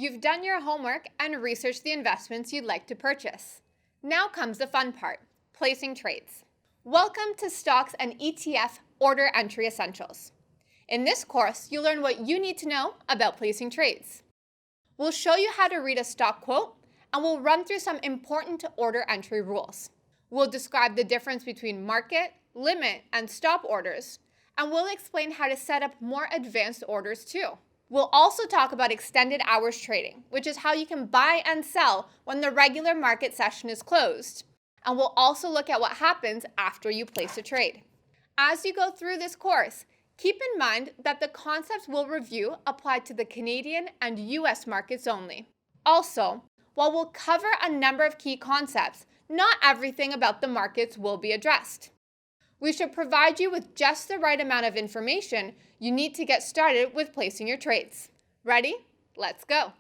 You've done your homework and researched the investments you'd like to purchase. Now comes the fun part, placing trades. Welcome to Stocks and ETF Order Entry Essentials. In this course, you'll learn what you need to know about placing trades. We'll show you how to read a stock quote, and we'll run through some important order entry rules. We'll describe the difference between market, limit, and stop orders, and we'll explain how to set up more advanced orders too. We'll also talk about extended hours trading, which is how you can buy and sell when the regular market session is closed. And we'll also look at what happens after you place a trade. As you go through this course, keep in mind that the concepts we'll review apply to the Canadian and US markets only. Also, while we'll cover a number of key concepts, not everything about the markets will be addressed. We should provide you with just the right amount of information you need to get started with placing your trades. Ready? Let's go.